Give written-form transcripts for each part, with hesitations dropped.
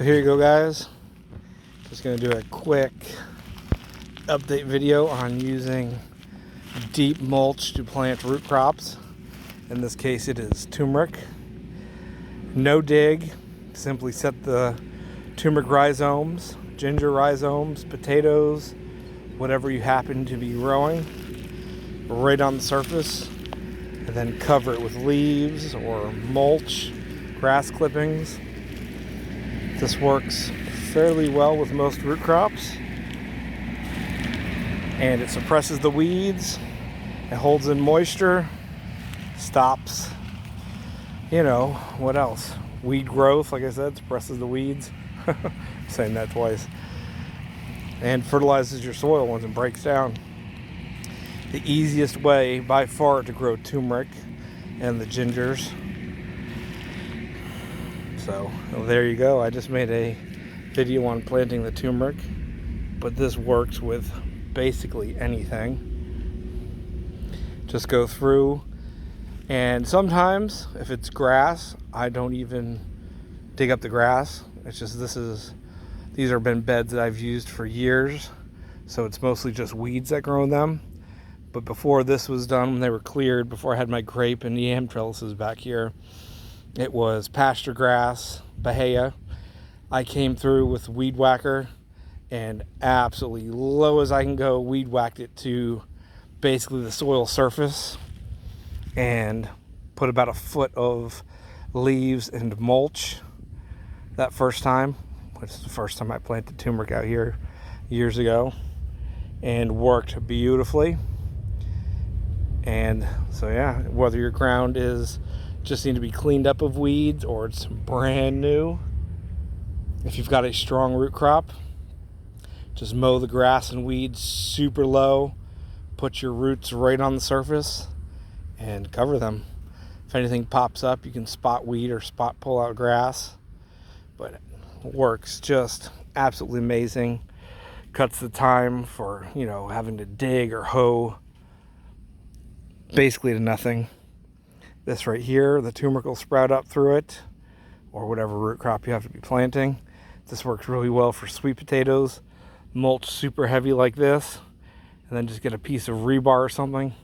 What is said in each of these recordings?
So here you go, guys. Just going to do a quick update video on using deep mulch to plant root crops. In this case it is turmeric. No dig, simply set the turmeric rhizomes, ginger rhizomes, potatoes, whatever you happen to be growing, right on the surface, and then cover it with leaves or mulch, grass clippings. This works fairly well with most root crops, and it suppresses the weeds, it holds in moisture, stops, what else? Weed growth, like I said, suppresses the weeds. Saying that twice. And fertilizes your soil once it breaks down. The easiest way by far to grow turmeric and the gingers. So there you go. I just made a video on planting the turmeric, but this works with basically anything. Just go through, and sometimes if it's grass, I don't even dig up the grass. It's just these have been beds that I've used for years, so it's mostly just weeds that grow in them. But before this was done, when they were cleared, before I had my grape and yam trellises back here, it was pasture grass, bahia. I came through with weed whacker and absolutely low as I can go, weed whacked it to basically the soil surface and put about a foot of leaves and mulch that first time, which is the first time I planted turmeric out here years ago, and worked beautifully. And so yeah, whether your ground is just need to be cleaned up of weeds or it's brand new, if you've got a strong root crop, just mow the grass and weeds super low, put your roots right on the surface and cover them. If anything pops up, you can spot weed or spot pull out grass, but it works just absolutely amazing. Cuts the time for having to dig or hoe basically to nothing. This right here, the turmeric will sprout up through it, or whatever root crop you have to be planting. This works really well for sweet potatoes. Mulch super heavy like this, and then just get a piece of rebar or something,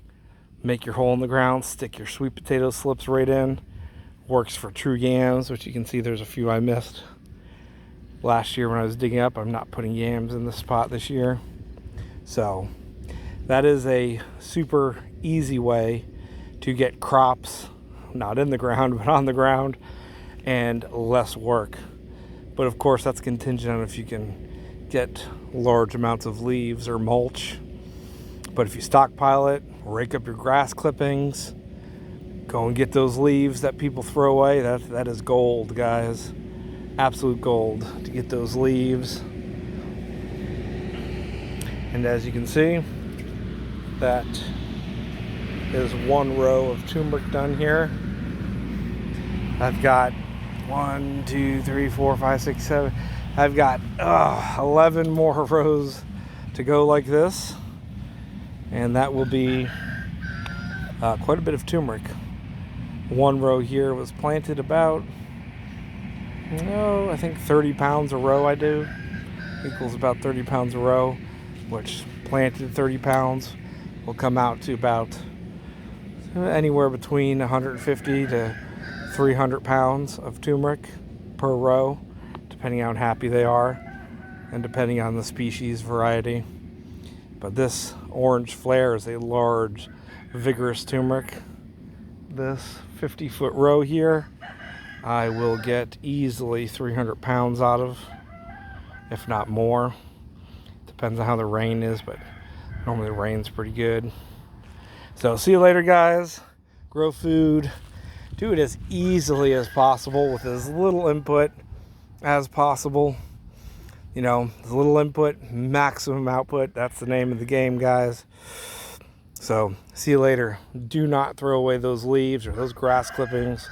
make your hole in the ground, stick your sweet potato slips right in. Works for true yams, which you can see there's a few I missed last year when I was digging up. I'm not putting yams in this spot this year. So that is a super easy way to get crops not in the ground but on the ground, and less work. But of course that's contingent on if you can get large amounts of leaves or mulch. But if you stockpile it, rake up your grass clippings, go and get those leaves that people throw away. That is gold, guys. Absolute gold to get those leaves. And as you can see, that is one row of turmeric done here. I've got 1, 2, 3, 4, 5, 6, 7. I've got 11 more rows to go like this, and that will be quite a bit of turmeric. One row here was planted about, I think 30 pounds a row I do. Equals about 30 pounds a row, which planted 30 pounds will come out to about anywhere between 150 to 300 pounds of turmeric per row, depending on how happy they are and depending on the species variety. But this orange flare is a large, vigorous turmeric. This 50-foot row here, I will get easily 300 pounds out of, if not more. Depends on how the rain is, but normally the rain's pretty good. So see you later, guys. Grow food. Do it as easily as possible with as little input as possible. As little input, maximum output. That's the name of the game, guys. So see you later. Do not throw away those leaves or those grass clippings.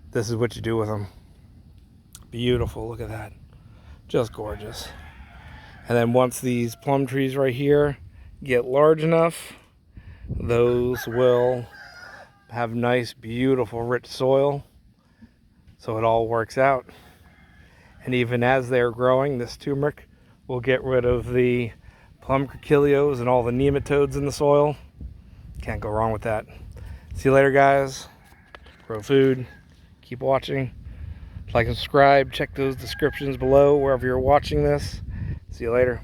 This is what you do with them. Beautiful. Look at that. Just gorgeous. And then once these plum trees right here get large enough, those will have nice, beautiful, rich soil. So it all works out. And even as they're growing, this turmeric will get rid of the plumcrichilios and all the nematodes in the soil. Can't go wrong with that. See you later, guys. Grow food. Keep watching. Like and subscribe. Check those descriptions below wherever you're watching this. See you later.